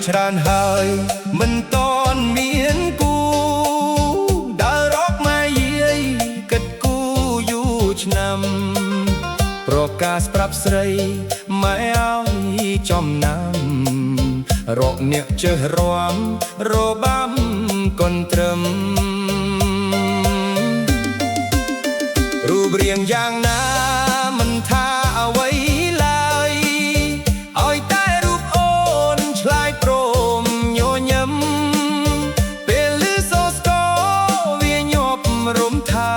ច្រើនហើយមិនតន់មានគូដើររកម៉ែយាយគិតគូយូរឆ្នាំប្រកាសប្រាប់ស្រីម៉ែឲ្យចំណាំរកអ្នកចេះរាំរបាំកុនត្រឹមរូបរាងយ៉ាងណាមិនថាអ្វីឡើយឲ្យតែរូបអូនឆ្លើយព្រមញញឹមពេលឮសូរស្គរវាញាប់រំថា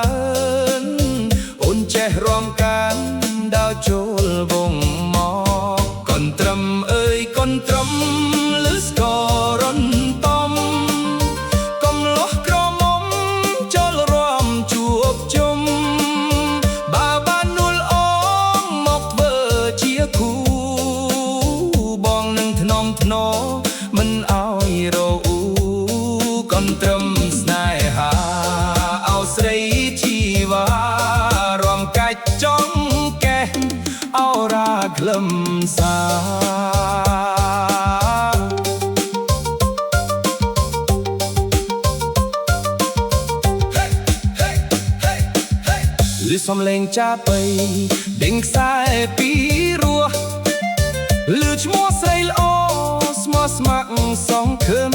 នអូនចេះរាំកានដើរចូលវងមកកុនត្រឹមអើយកុនត្រឹមឮស្គររំតំកំលោះក្រមុំចូលរាំជួបជុំបើបាននួលអងមកធ្វើជាគូបងនឹងធ្នមធ្នមិនឲ្យរអ៊ូកុនត្រឹមស្នេហាអោស្រីជីវ៉ារាំកាច់ចង់កេះអោរាក្លឹមសាឮសំឡេងចាប៉ីដេញខ្សែពីរោះឮឈ្មោះស្រីល្អស្មោះស្ម័គ្រសងខឹម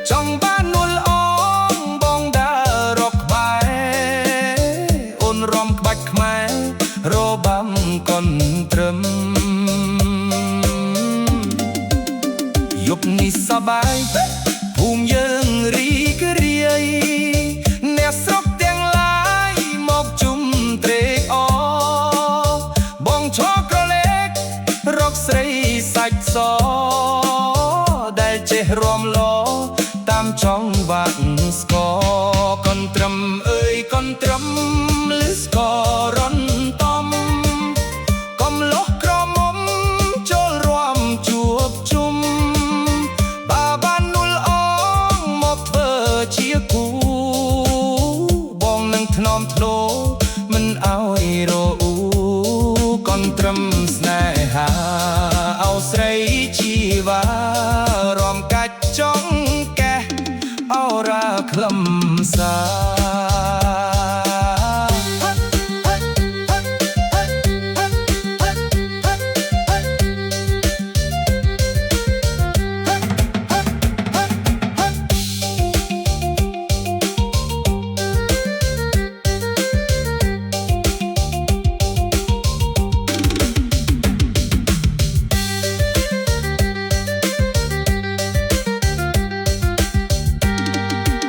ចង់បាននួលអងបងដើររកក្បែរអូនរំក្បាច់ខ្មែររបាំកុនត្រឹមយប់នេះសប្បាយភូមិយើងរីករាយអ្នកស្រុកទាំងឡាយមកជុំត្រេកអរបងឈរក្រឡេករកស្រីសាច់សដែលចេះរាំឡតាមចង់វាក់ស្គរកុនត្រឹមអើយកុនត្រឹមឮស្គររំតំកំលោះក្រមុំចូលរាំជួបជុំបើបាននួលអងមកធ្វើជាគូបងនឹងធ្នមធ្នោមិនឲ្យរអ៊ូកុនត្រឹមស្នេហាអោស្រីជីវ៉ារាំកាច់ចង់កេះអោរាក្លឹមសា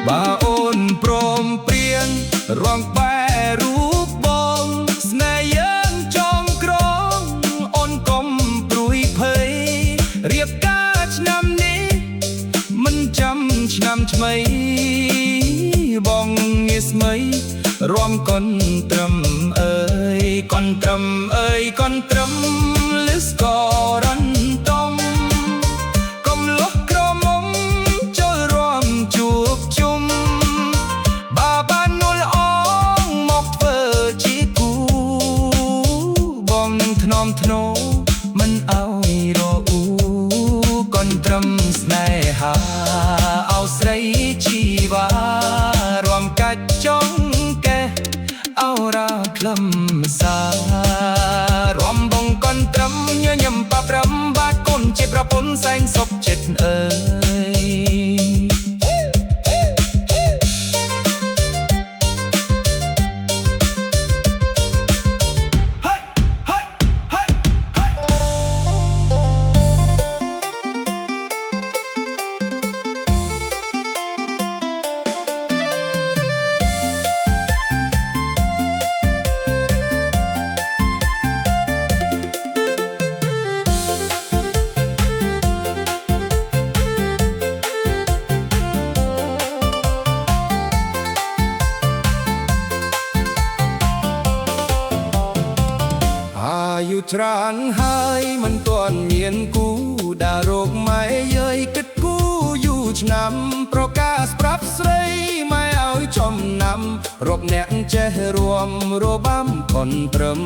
បើអូនព្រមព្រៀងរងបែរូបបងស្នេហ៍យើងចងក្រងអូនកុំព្រួយភ័យរៀបការឆ្នាំនេះមិនចាំឆ្នាំថ្មីបងងាស្មីរាំកុនត្រឹមអើយកុនត្រឹមអើយកុនត្រឹមឮស្គររំតំកំលោះក្រមុំចូលរាំជួបជុំបើបាននួលអងមកធ្វើជាគូបងនឹងធ្នមធ្នោមិនឲ្យរអ៊ូកុនត្រឹមស្នេហាអោស្រីជីវ៉ារាំកាច់ចង់កេះអោរាក្លឹមសារាំបងកុនត្រឹមញញឹមប៉ប្រឹមបាត់គុនជាប្រពន្ធសែងសុខចិត្តអើយអាយុច្រើនហើយមិនទាន់មានគូដើររកម៉ែយាយគិតគូយូរឆ្នាំប្រកាសប្រាប់ស្រីម៉ែឲ្យចំណាំរកអ្នកចេះរួមរបាំកុនត្រឹម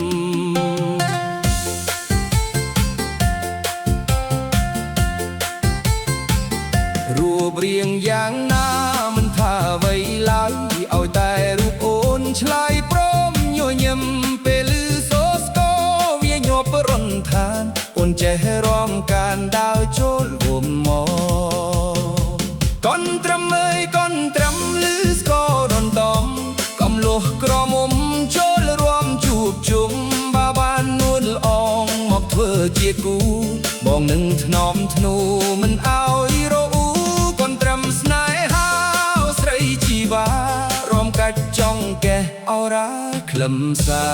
บเรียงอย่างหน้ามันท่าไว้ไหลเอาแต่รูปโอนชลายพร้อมโยยำเปลือโซสโกเวียโยปรนทานโอนเจร้องการดาวโจลหัวหมอก้อนตรำเมยก้อนตรำลือสโกรอนตอมกำโลกรอมุมโจลรวมจูบจุ่มบาบานนวลอองหมอกเธอเจียกูบองหนึ่งถนอมธนูมันเอาอีโรอูก้อนตรำสนายฮาวสไรจีบารวมกัดจ้องแกเอารักคลำสา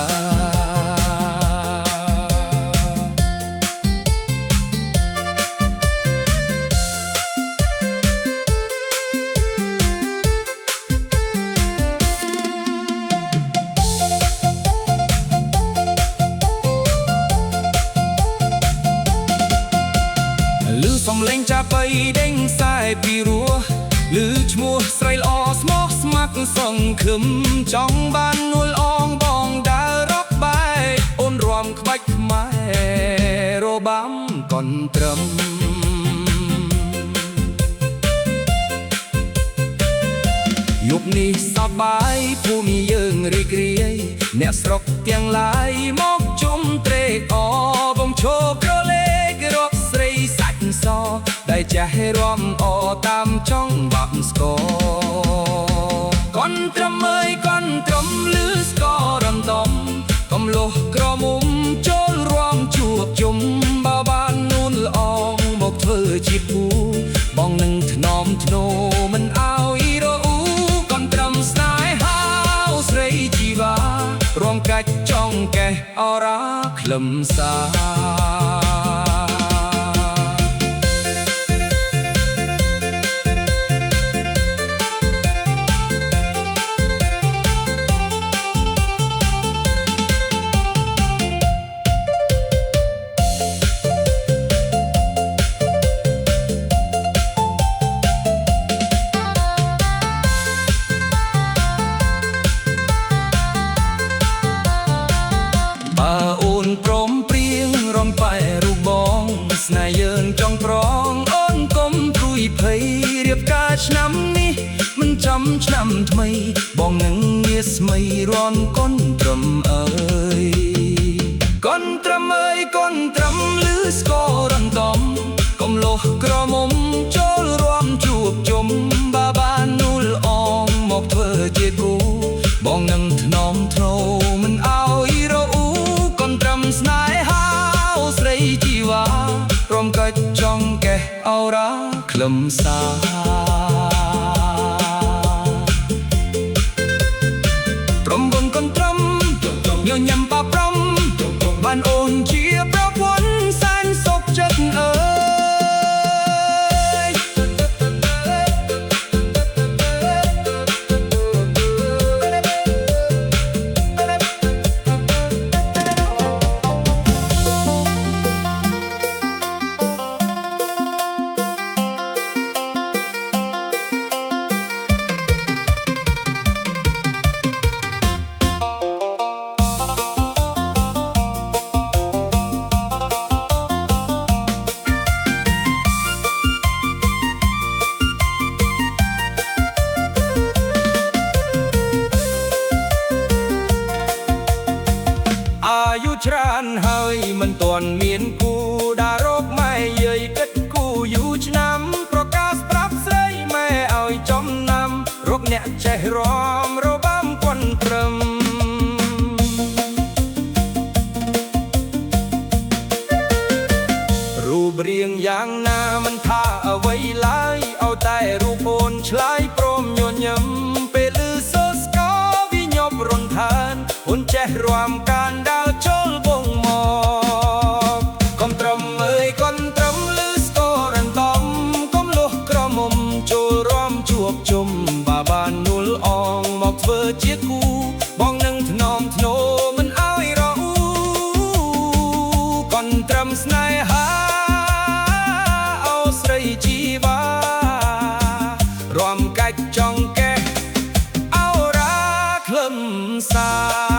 សំលេងចាបីដេញខ្សែពីរោះឮឈ្មោះស្រីល្អស្មោះស្ម័គ្រសង្ឃឹមចង់បាននួលអងបងដើររកបែអូនរួមក្បាច់ខ្មែររបាំកនត្រឹមយប់នេះសប្បាយភូមិយើងរីករាយអ្នកស្រុកទាំងឡាយមកជុំត្រេកអរបងឈប់រលេងរកស្រីសាច់សได้จะให้รวมอตามช่องบับสกอก้อนตรำเมยก้อนตรำลือสกอรำตอมกำโลกรอมุมโจลรวมจูบจุ่มบาบานนูนละอองบอกเธอจีบกูบองหนึ่งถนอมธโนมันเอาอีโรอูก้อนตรำสนายฮาวสไรจีบารวมกัดจ้องแกเอารักคลำสาស្នេហ៍យើងចង់ប្រងអូនកុំព្រួយភ័យរៀបការឆ្នាំនេះមិនចំឆ្នាំថ្មីបងនឹងងារស្មីរាន់កូនត្រឹមអើយកូនត្រឹមអើយកូនត្រឹមលឺស្គររំដំកុំលោះក្រមុំចូលរួមជួបជុំបាបាននូលអងមកធ្វើជាគូបងនឹងថ្នមធ្នោមិនអោយរអ៊ូកូនត្រឹមស្នេហាស្រីជីវ៉ារំកាច់ចង់កេះអរ៉ាក្លឹមសាព្រមគុណកូនត្រឹមញញឹមបាប្រំបានអូនជាប្រពន្ធសែនសុខចិត្តអើយអាយុច្រើនហើយមិនទាន់មានគូដារោគម៉ែយាយគិតគូយូរឆ្នាំប្រកាសប្រាប់ស្រីម៉ែឲ្យចំណាំរកអ្នកចេះរាំរបាំកន់ត្រឹមរូបរាងយ៉ាងណាមិនថាអ្វីឡើយឲ្យតែរូបអូនឆ្លើយព្រមញញឹមពេលឮសូរស្គរវិញប់រន្ធានអូនចេះរាំការដើរចូលបងមកកុំត្រឹមអើយកុំត្រឹមឮស្គររំដំកុំលោះក្រមុំចូលរាំជួបជុំបាបាននួលអងមកធ្វើជាគូបងនឹងថ្នមធ្នោមិនឲ្យរអ៊ូកុំត្រឹមស្នេហាអូស្រីជីវ៉ារំកាច់ចង់កេះអោរ៉ាក្លឹមសា